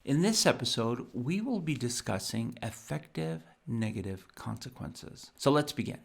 In this episode, we will be discussing effective negative consequences. So let's begin.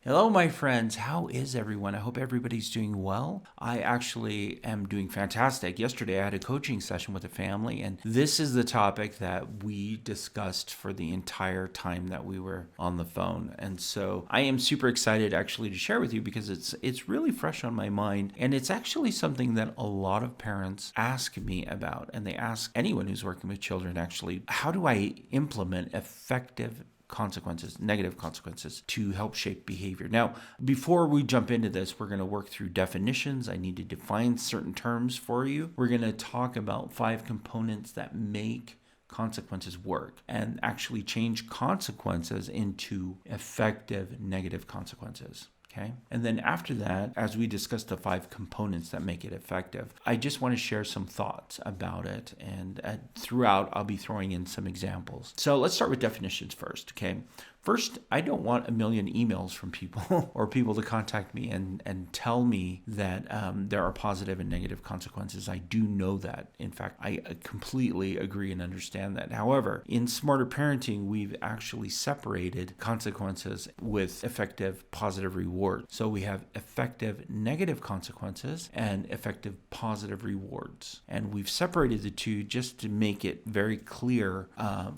Hello, my friends. How is everyone? I hope everybody's doing well. I actually am doing fantastic. Yesterday, I had a coaching session with a family, and this is the topic that we discussed for the entire time that we were on the phone. And so I am super excited actually to share with you because it's really fresh on my mind, and it's actually something that a lot of parents ask me about, and they ask anyone who's working with children actually, how do I implement effective consequences, negative consequences to help shape behavior. Now, before we jump into this, we're going to work through definitions. I need to define certain terms for you. We're going to talk about 5 components that make consequences work and actually change consequences into effective negative consequences. Okay. And then after that, as we discuss the 5 components that make it effective, I just want to share some thoughts about it. And throughout, I'll be throwing in some examples. So let's start with definitions first. Okay. First, I don't want a million emails from people or people to contact me and tell me that there are positive and negative consequences. I do know that. In fact, I completely agree and understand that. However, in Smarter Parenting, we've actually separated consequences with effective positive rewards. So we have effective negative consequences and effective positive rewards. And we've separated the two just to make it very clear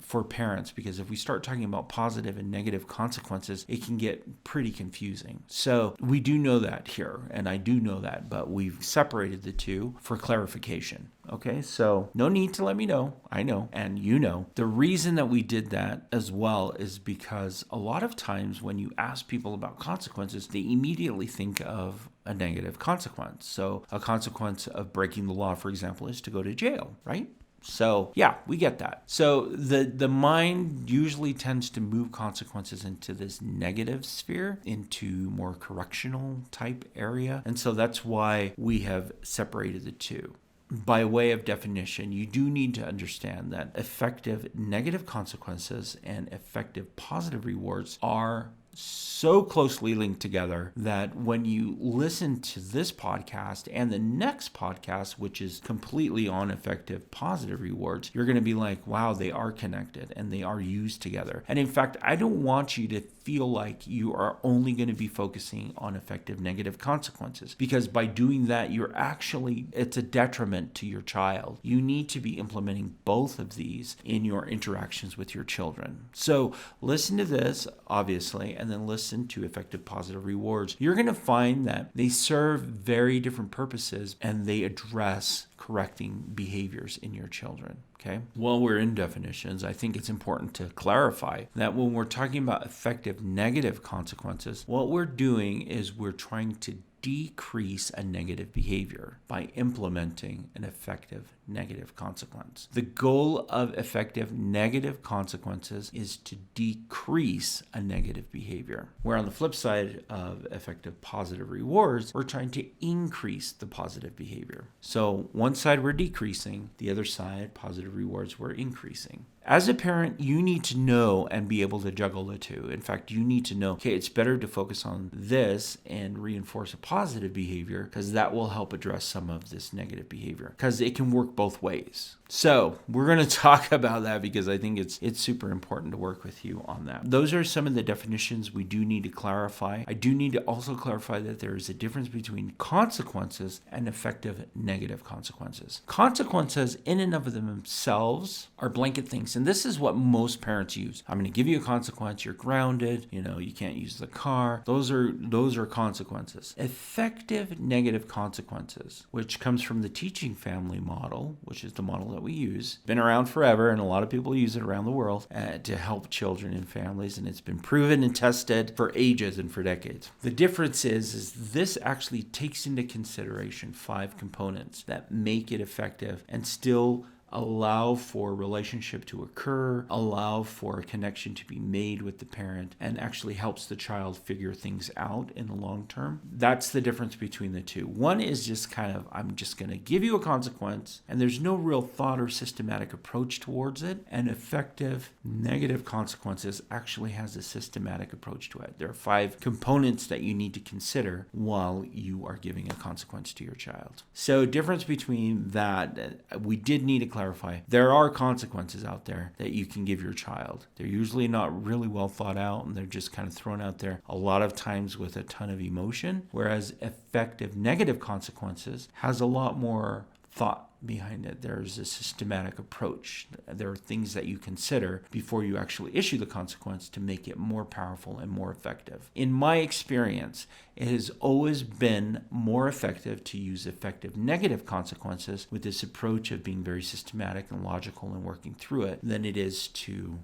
for parents, because if we start talking about positive and negative consequences, it can get pretty confusing. So we do know that here, and I do know that, but we've separated the two for clarification. Okay, so no need to let me know. I know, and you know. The reason that we did that as well is because a lot of times when you ask people about consequences, they immediately think of a negative consequence. So a consequence of breaking the law, for example, is to go to jail, right? So yeah, we get that. So the mind usually tends to move consequences into this negative sphere, into more correctional type area. And so that's why we have separated the two. By way of definition, you do need to understand that effective negative consequences and effective positive rewards are so closely linked together that when you listen to this podcast and the next podcast, which is completely on effective positive rewards, you're going to be like, wow, they are connected and they are used together. And in fact, I don't want you to feel like you are only going to be focusing on effective negative consequences, because by doing that, it's a detriment to your child. You need to be implementing both of these in your interactions with your children. So listen to this, obviously, and then listen to effective positive rewards. You're going to find that they serve very different purposes and they address correcting behaviors in your children. Okay. While we're in definitions, I think it's important to clarify that when we're talking about effective negative consequences, what we're doing is we're trying to decrease a negative behavior by implementing an effective negative consequence. The goal of effective negative consequences is to decrease a negative behavior. Where on the flip side of effective positive rewards, we're trying to increase the positive behavior. So one side we're decreasing, the other side, positive rewards, we're increasing. As a parent, you need to know and be able to juggle the two. In fact, you need to know, okay, it's better to focus on this and reinforce a positive behavior, because that will help address some of this negative behavior, because it can work both ways. So we're going to talk about that because I think it's super important to work with you on that. Those are some of the definitions we do need to clarify. I do need to also clarify that there is a difference between consequences and effective negative consequences. Consequences in and of themselves are blanket things. And this is what most parents use. I'm going to give you a consequence. You're grounded. You can't use the car. Those are consequences. Effective negative consequences, which comes from the teaching family model, which is the model that we use. Been around forever, and a lot of people use it around the world to help children and families, and it's been proven and tested for ages and for decades. The difference is this actually takes into consideration 5 components that make it effective and still allow for relationship to occur, allow for a connection to be made with the parent, and actually helps the child figure things out in the long term. That's the difference between the two. One is just kind of, I'm just going to give you a consequence, and there's no real thought or systematic approach towards it. And effective negative consequences actually has a systematic approach to it. There are 5 components that you need to consider while you are giving a consequence to your child. So difference between that, we did need to clarify. There are consequences out there that you can give your child. They're usually not really well thought out, and they're just kind of thrown out there a lot of times with a ton of emotion, whereas effective negative consequences has a lot more thought behind it. There's a systematic approach. There are things that you consider before you actually issue the consequence to make it more powerful and more effective. In my experience, it has always been more effective to use effective negative consequences with this approach of being very systematic and logical and working through it than it is to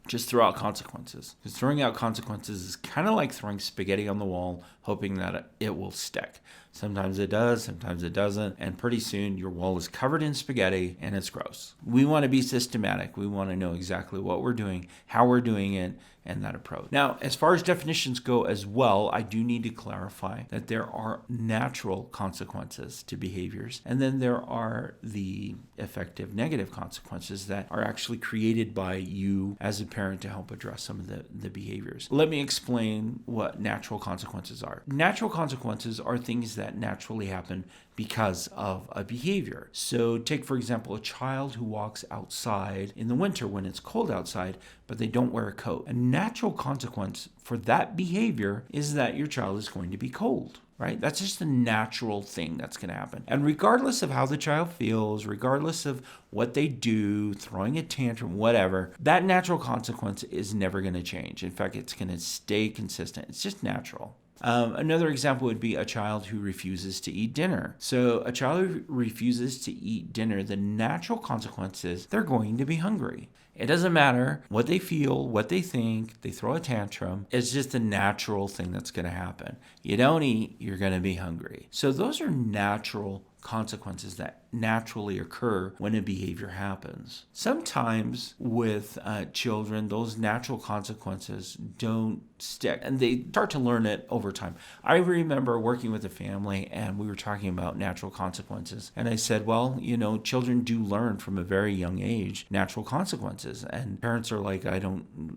just throw out consequences. Because throwing out consequences is kind of like throwing spaghetti on the wall, hoping that it will stick. Sometimes it does, sometimes it doesn't, and pretty soon your wall is covered in spaghetti and it's gross. We want to be systematic. We want to know exactly what we're doing, how we're doing it, and that approach. Now, as far as definitions go as well, I do need to clarify that there are natural consequences to behaviors, and then there are the effective negative consequences that are actually created by you as a parent to help address some of the behaviors. Let me explain what natural consequences are. Natural consequences are things that naturally happen because of a behavior. So take, for example, a child who walks outside in the winter when it's cold outside, but they don't wear a coat. A natural consequence for that behavior is that your child is going to be cold, right? That's just a natural thing that's going to happen. And regardless of how the child feels, regardless of what they do, throwing a tantrum, whatever, that natural consequence is never going to change. In fact, it's going to stay consistent. It's just natural. Another example would be a child who refuses to eat dinner. So a child who refuses to eat dinner, the natural consequence is they're going to be hungry. It doesn't matter what they feel, what they think, they throw a tantrum. It's just a natural thing that's going to happen. You don't eat, you're going to be hungry. So those are natural consequences that naturally occur when a behavior happens. Sometimes with children, those natural consequences don't stick and they start to learn it over time. I remember working with a family and we were talking about natural consequences. And I said, well, children do learn from a very young age natural consequences. And parents are like,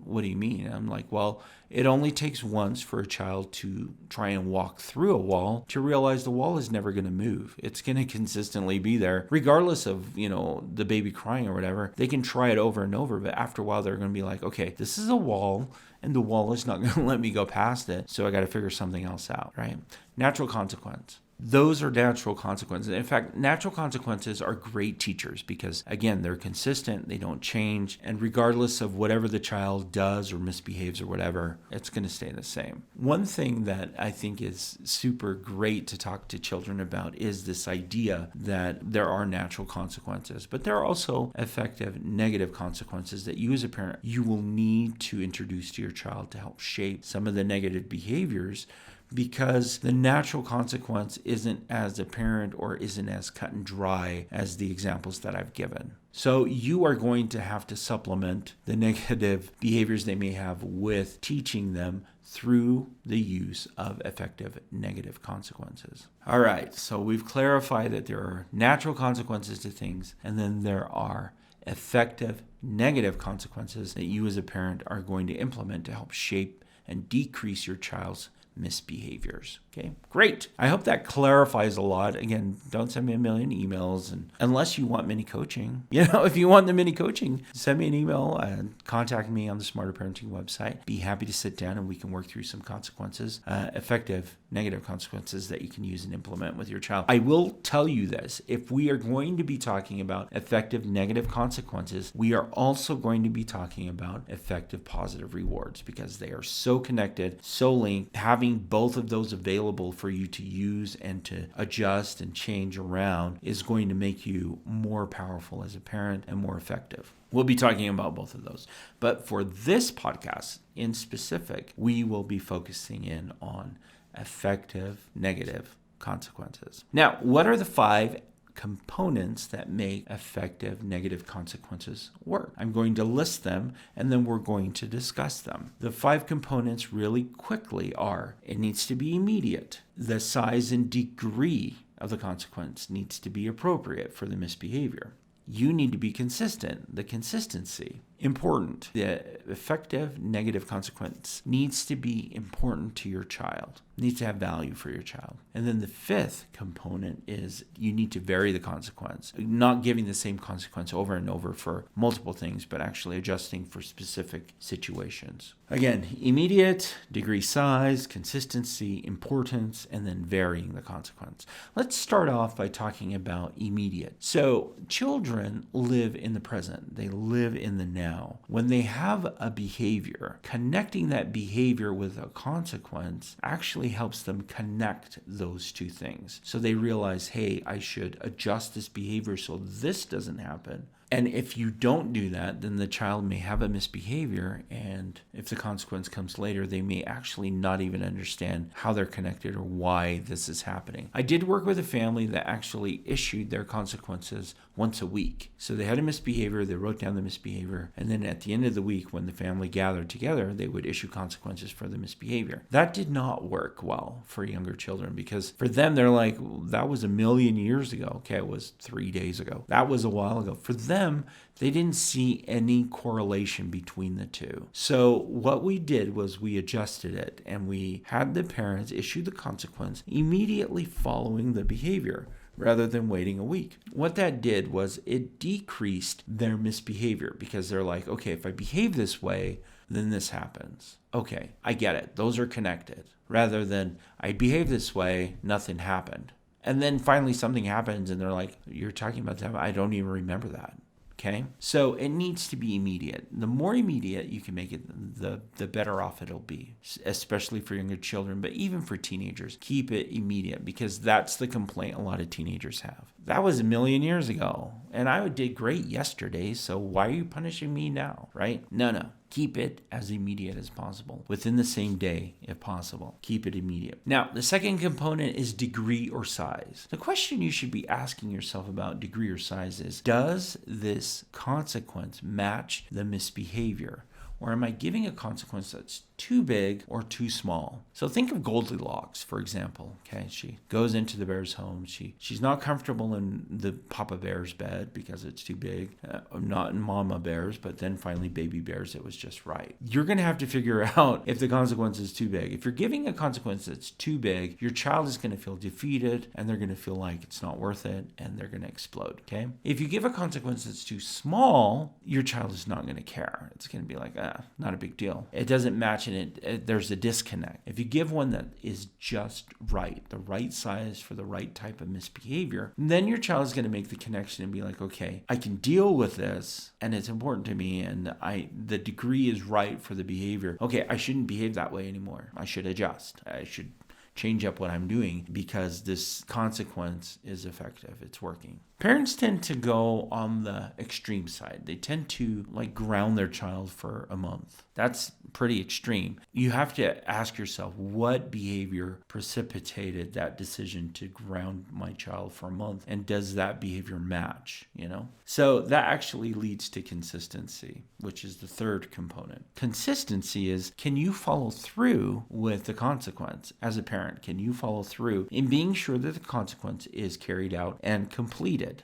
what do you mean? And I'm like, well, it only takes once for a child to try and walk through a wall to realize the wall is never going to move. It's going to consistently be there, regardless of, the baby crying or whatever. They can try it over and over, but after a while, they're going to be like, okay, this is a wall, and the wall is not going to let me go past it, so I got to figure something else out, right? Natural consequence. Those are natural consequences. In fact, natural consequences are great teachers because, again, they're consistent, they don't change, and regardless of whatever the child does or misbehaves or whatever, it's going to stay the same. One thing that I think is super great to talk to children about is this idea that there are natural consequences, but there are also effective negative consequences that you as a parent, you will need to introduce to your child to help shape some of the negative behaviors, because the natural consequence isn't as apparent or isn't as cut and dry as the examples that I've given. So you are going to have to supplement the negative behaviors they may have with teaching them through the use of effective negative consequences. All right, so we've clarified that there are natural consequences to things, and then there are effective negative consequences that you as a parent are going to implement to help shape and decrease your child's misbehaviors. Okay, great. I hope that clarifies a lot. Again, don't send me a million emails, and unless you want mini coaching, if you want the mini coaching, send me an email and contact me on the Smarter Parenting website. Be happy to sit down and we can work through some consequences, effective negative consequences that you can use and implement with your child. I will tell you this, if we are going to be talking about effective negative consequences, we are also going to be talking about effective positive rewards because they are so connected, so linked. Having both of those available for you to use and to adjust and change around is going to make you more powerful as a parent and more effective. We'll be talking about both of those. But for this podcast in specific, we will be focusing in on effective negative consequences. Now, what are the 5 components that make effective negative consequences work. I'm going to list them and then we're going to discuss them. The 5 components really quickly are: it needs to be immediate. The size and degree of the consequence needs to be appropriate for the misbehavior. You need to be consistent. The consistency. Important. The effective negative consequence needs to be important to your child. Needs to have value for your child. And then the 5th component is you need to vary the consequence. Not giving the same consequence over and over for multiple things, but actually adjusting for specific situations. Again, immediate, degree, size, consistency, importance, and then varying the consequence. Let's start off by talking about immediate. So children live in the present. They live in the now. When they have a behavior, connecting that behavior with a consequence actually helps them connect those two things. So they realize, hey, I should adjust this behavior so this doesn't happen. And if you don't do that, then the child may have a misbehavior, and if the consequence comes later, they may actually not even understand how they're connected or why this is happening. I did work with a family that actually issued their consequences once a week. So they had a misbehavior, they wrote down the misbehavior, and then at the end of the week, when the family gathered together, they would issue consequences for the misbehavior. That did not work well for younger children, because for them, they're like, that was 1,000,000 years ago. Okay, it was 3 days ago. That was a while ago. For them, they didn't see any correlation between the two. So what we did was we adjusted it, and we had the parents issue the consequence immediately following the behavior, rather than waiting a week. What that did was it decreased their misbehavior, because they're like, okay, if I behave this way, then this happens. Okay, I get it. Those are connected. Rather than I behave this way, nothing happened. And then finally something happens and they're like, you're talking about that? I don't even remember that. Okay, so it needs to be immediate. The more immediate you can make it, the better off it'll be, especially for younger children, but even for teenagers. Keep it immediate, because that's the complaint a lot of teenagers have. That was 1,000,000 years ago, and I did great yesterday, so why are you punishing me now, right? No. Keep it as immediate as possible, within the same day, if possible. Keep it immediate. Now, the second component is degree or size. The question you should be asking yourself about degree or size is, does this consequence match the misbehavior? Or am I giving a consequence that's too big or too small? So think of Goldilocks, for example. Okay, she goes into the bear's home. She's not comfortable in the Papa Bear's bed because it's too big. Not in Mama Bear's, but then finally Baby Bear's, it was just right. You're going to have to figure out if the consequence is too big. If you're giving a consequence that's too big, your child is going to feel defeated, and they're going to feel like it's not worth it, and they're going to explode. Okay? If you give a consequence that's too small, your child is not going to care. It's going to be like, not a big deal. It doesn't match, and there's a disconnect. If you give one that is just right, the right size for the right type of misbehavior, then your child is going to make the connection and be like, okay, I can deal with this, and it's important to me, and the degree is right for the behavior. Okay, I shouldn't behave that way anymore. I should adjust. I should change up what I'm doing because this consequence is effective. It's working. Parents tend to go on the extreme side. They tend to ground their child for a month. That's pretty extreme. You have to ask yourself, what behavior precipitated that decision to ground my child for a month? And does that behavior match, So that actually leads to consistency, which is the third component. Consistency is, can you follow through with the consequence as a parent? Can you follow through in being sure that the consequence is carried out and completed?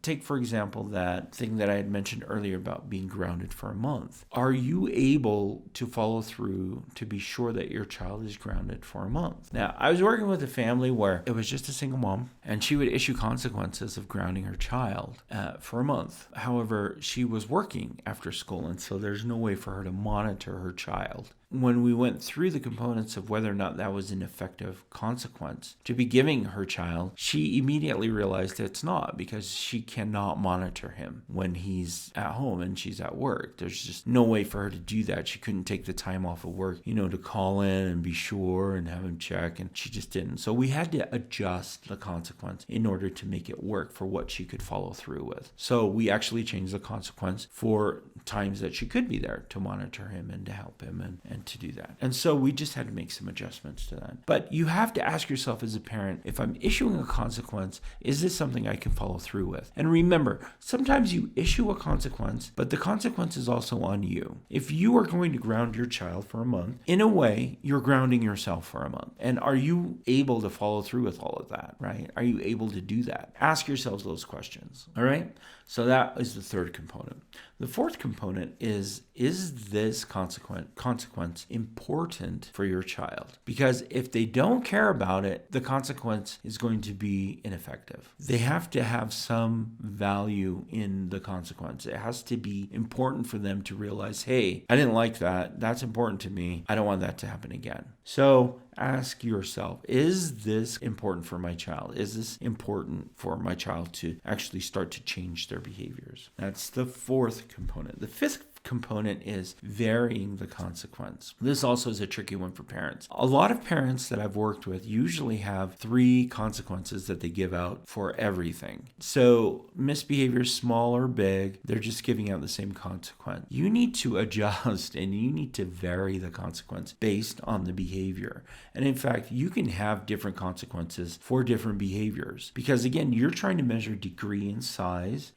Take, for example, that thing that I had mentioned earlier about being grounded for a month. Are you able to follow through to be sure that your child is grounded for a month? Now, I was working with a family where it was just a single mom, and she would issue consequences of grounding her child for a month. However, she was working after school, and so there's no way for her to monitor her child. When we went through the components of whether or not that was an effective consequence to be giving her child, she immediately realized it's not, because she cannot monitor him when he's at home and she's at work. There's just no way for her to do that. She couldn't take the time off of work, to call in and be sure and have him check, and she just didn't. So we had to adjust the consequence in order to make it work for what she could follow through with. So we actually changed the consequence for times that she could be there to monitor him and to help him and and to do that. And so we just had to make some adjustments to that. But you have to ask yourself as a parent, if I'm issuing a consequence, is this something I can follow through with? And remember, sometimes you issue a consequence, but the consequence is also on you. If you are going to ground your child for a month, in a way, you're grounding yourself for a month. And are you able to follow through with all of that, right? Are you able to do that? Ask yourselves those questions, all right? So that is the third component. The fourth component is this consequence important for your child? Because if they don't care about it, the consequence is going to be ineffective. They have to have some value in the consequence. It has to be important for them to realize, hey, I didn't like that. That's important to me. I don't want that to happen again. So ask yourself, is this important for my child? Is this important for my child to actually start to change their behaviors? That's the fourth component. The fifth component is varying the consequence. This also is a tricky one for parents. A lot of parents that I've worked with usually have 3 consequences that they give out for everything. So misbehavior, small or big, they're just giving out the same consequence. You need to adjust and you need to vary the consequence based on the behavior. And in fact, you can have different consequences for different behaviors because again, you're trying to measure degree and size.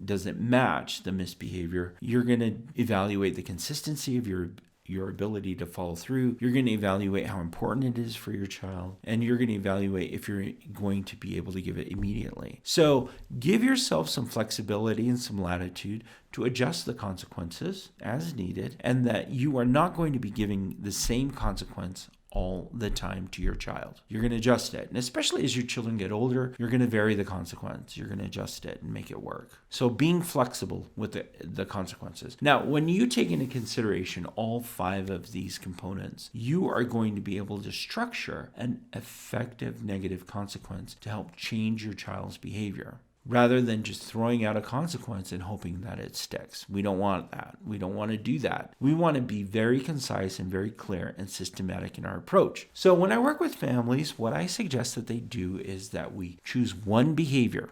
Does it match the misbehavior? You're going to evaluate the consistency of your ability to follow through. You're going to evaluate how important it is for your child, and you're going to evaluate if you're going to be able to give it immediately. So give yourself some flexibility and some latitude to adjust the consequences as needed, and that you are not going to be giving the same consequence all the time to your child. You're going to adjust it. And especially as your children get older, you're going to vary the consequence. You're going to adjust it and make it work. So being flexible with the consequences. Now, when you take into consideration all 5 of these components, you are going to be able to structure an effective negative consequence to help change your child's behavior, rather than just throwing out a consequence and hoping that it sticks. We don't want that. We don't want to do that. We want to be very concise and very clear and systematic in our approach. So when I work with families, what I suggest that they do is that we choose one behavior,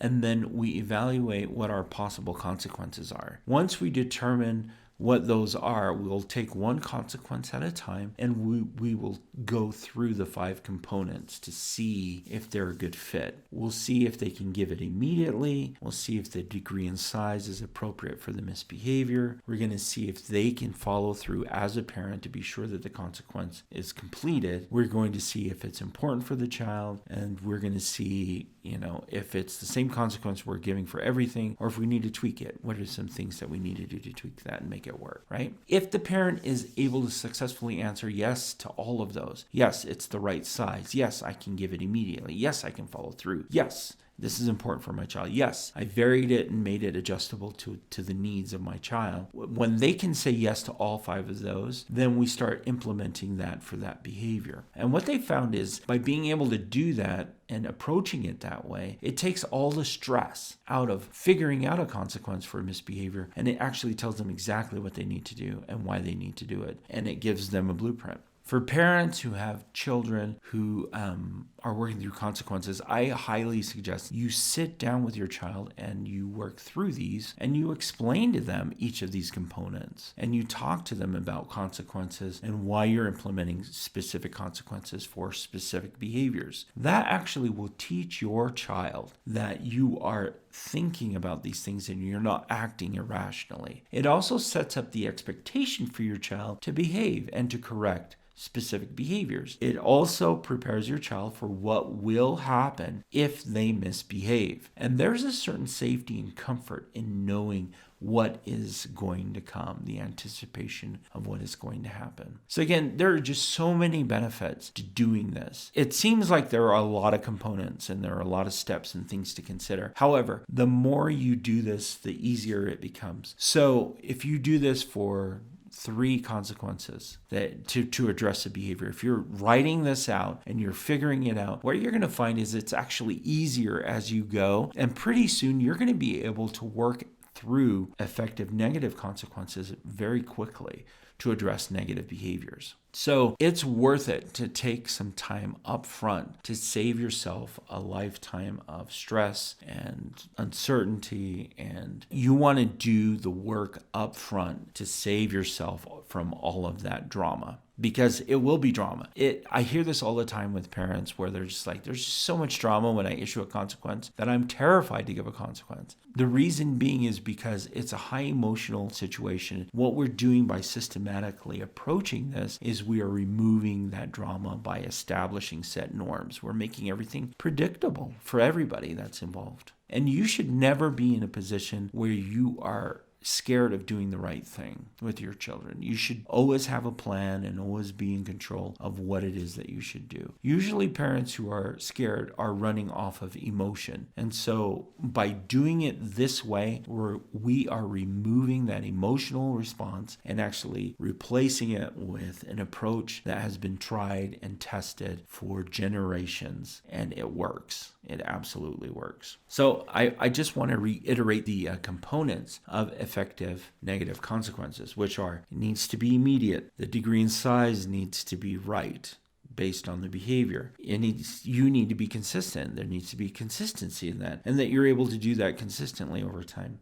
and then we evaluate what our possible consequences are. Once we determine what those are, we'll take one consequence at a time, and we will go through the 5 components to see if they're a good fit. We'll see if they can give it immediately. We'll see if the degree and size is appropriate for the misbehavior. We're going to see if they can follow through as a parent to be sure that the consequence is completed. We're going to see if it's important for the child, and we're going to see, if it's the same consequence we're giving for everything, or if we need to tweak it. What are some things that we need to do to tweak that and make it work, right? If the parent is able to successfully answer yes to all of those, yes, it's the right size. Yes, I can give it immediately. Yes, I can follow through. Yes, this is important for my child. Yes, I varied it and made it adjustable to the needs of my child. When they can say yes to all 5 of those, then we start implementing that for that behavior. And what they found is by being able to do that and approaching it that way, it takes all the stress out of figuring out a consequence for a misbehavior, and it actually tells them exactly what they need to do and why they need to do it, and it gives them a blueprint. For parents who have children who are working through consequences, I highly suggest you sit down with your child and you work through these and you explain to them each of these components and you talk to them about consequences and why you're implementing specific consequences for specific behaviors. That actually will teach your child that you are thinking about these things and you're not acting irrationally. It also sets up the expectation for your child to behave and to correct specific behaviors. It also prepares your child for what will happen if they misbehave. And there's a certain safety and comfort in knowing what is going to come, the anticipation of what is going to happen. So again, there are just so many benefits to doing this. It seems like there are a lot of components and there are a lot of steps and things to consider. However, the more you do this, the easier it becomes. So if you do this for 3 consequences that to address a behavior. If you're writing this out and you're figuring it out, what you're going to find is it's actually easier as you go. And pretty soon you're going to be able to work through effective negative consequences very quickly to address negative behaviors. So it's worth it to take some time up front to save yourself a lifetime of stress and uncertainty. And you want to do the work up front to save yourself from all of that drama. Because it will be drama. I hear this all the time with parents where they're just like, there's so much drama when I issue a consequence that I'm terrified to give a consequence. The reason being is because it's a high emotional situation. What we're doing by systematically approaching this is we are removing that drama by establishing set norms. We're making everything predictable for everybody that's involved. And you should never be in a position where you are scared of doing the right thing with your children. You should always have a plan and always be in control of what it is that you should do. Usually parents who are scared are running off of emotion. And so by doing it this way, we are removing that emotional response and actually replacing it with an approach that has been tried and tested for generations, and it works. It absolutely works. So I just want to reiterate the components of effective negative consequences, which are: it needs to be immediate. The degree and size needs to be right based on the behavior. You need to be consistent. There needs to be consistency in that, and that you're able to do that consistently over time.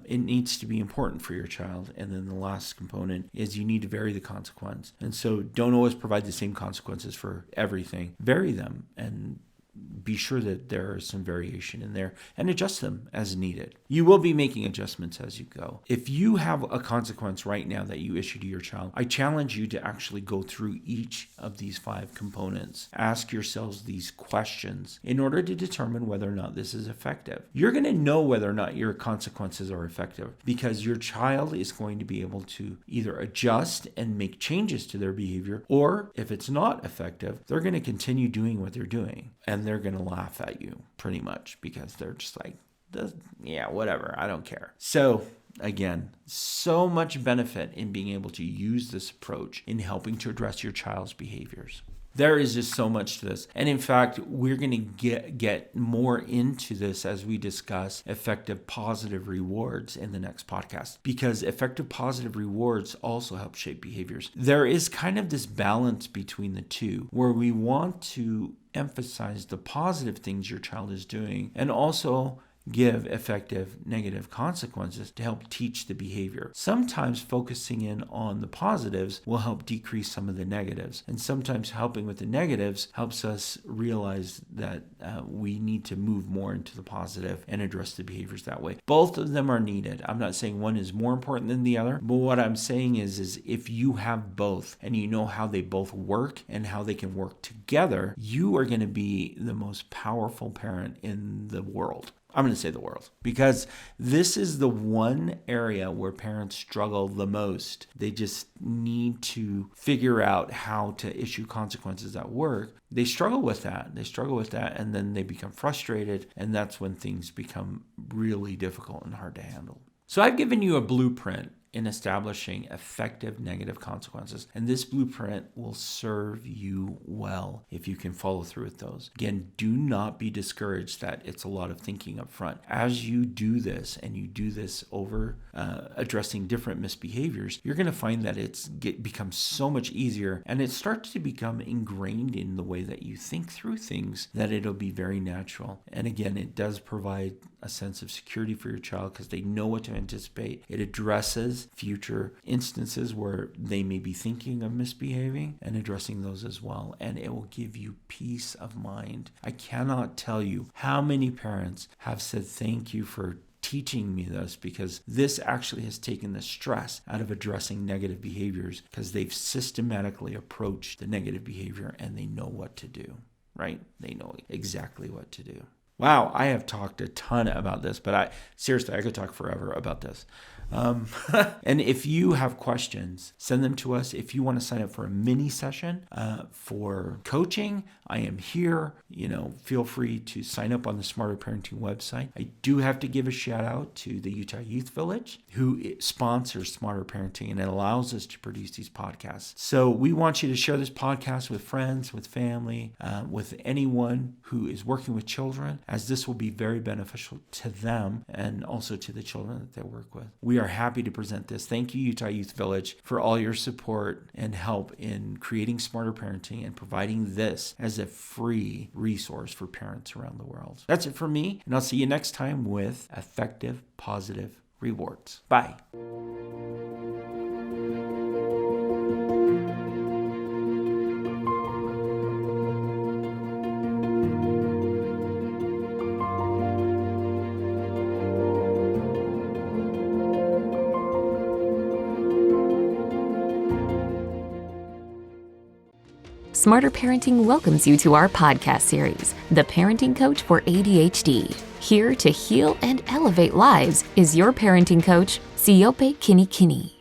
It needs to be important for your child. And then the last component is you need to vary the consequence. And so don't always provide the same consequences for everything. Vary them and be sure that there is some variation in there and adjust them as needed. You will be making adjustments as you go. If you have a consequence right now that you issue to your child, I challenge you to actually go through each of these 5 components. Ask yourselves these questions in order to determine whether or not this is effective. You're going to know whether or not your consequences are effective because your child is going to be able to either adjust and make changes to their behavior, or if it's not effective, they're going to continue doing what they're doing. And they're going to laugh at you pretty much because they're just like, yeah, whatever, I don't care. So again, so much benefit in being able to use this approach in helping to address your child's behaviors. There is just so much to this. And in fact, we're going to get more into this as we discuss effective positive rewards in the next podcast, because effective positive rewards also help shape behaviors. There is kind of this balance between the two where we want to emphasize the positive things your child is doing and also give effective negative consequences to help teach the behavior. Sometimes focusing in on the positives will help decrease some of the negatives, and sometimes helping with the negatives helps us realize that we need to move more into the positive and address the behaviors that way. Both of them are needed. I'm not saying one is more important than the other, but what I'm saying is if you have both and you know how they both work and how they can work together, you are going to be the most powerful parent in the world. I'm going to say the world, because this is the one area where parents struggle the most. They just need to figure out how to issue consequences at work. They struggle with that. And then they become frustrated. And that's when things become really difficult and hard to handle. So I've given you a blueprint in establishing effective negative consequences. And this blueprint will serve you well if you can follow through with those. Again, do not be discouraged that it's a lot of thinking up front. As you do this and you do this over addressing different misbehaviors, you're going to find that it becomes so much easier, and it starts to become ingrained in the way that you think through things, that it'll be very natural. And again, it does provide a sense of security for your child because they know what to anticipate. It addresses future instances where they may be thinking of misbehaving and addressing those as well. And it will give you peace of mind. I cannot tell you how many parents have said thank you for teaching me this, because this actually has taken the stress out of addressing negative behaviors, because they've systematically approached the negative behavior and they know what to do, right? They know exactly what to do. Wow, I have talked a ton about this, but I could talk forever about this. And if you have questions, send them to us. If you want to sign up for a mini session for coaching, I am here. Feel free to sign up on the Smarter Parenting website. I do have to give a shout out to the Utah Youth Village, who sponsors Smarter Parenting, and it allows us to produce these podcasts. So we want you to share this podcast with friends, with family, with anyone who is working with children. as this will be very beneficial to them and also to the children that they work with. We are happy to present this. Thank you, Utah Youth Village, for all your support and help in creating smarter parenting and providing this as a free resource for parents around the world. That's it for me, and I'll see you next time with effective, positive rewards. Bye. Smarter Parenting welcomes you to our podcast series, The Parenting Coach for ADHD. Here to heal and elevate lives is your parenting coach, Siope Kinikini.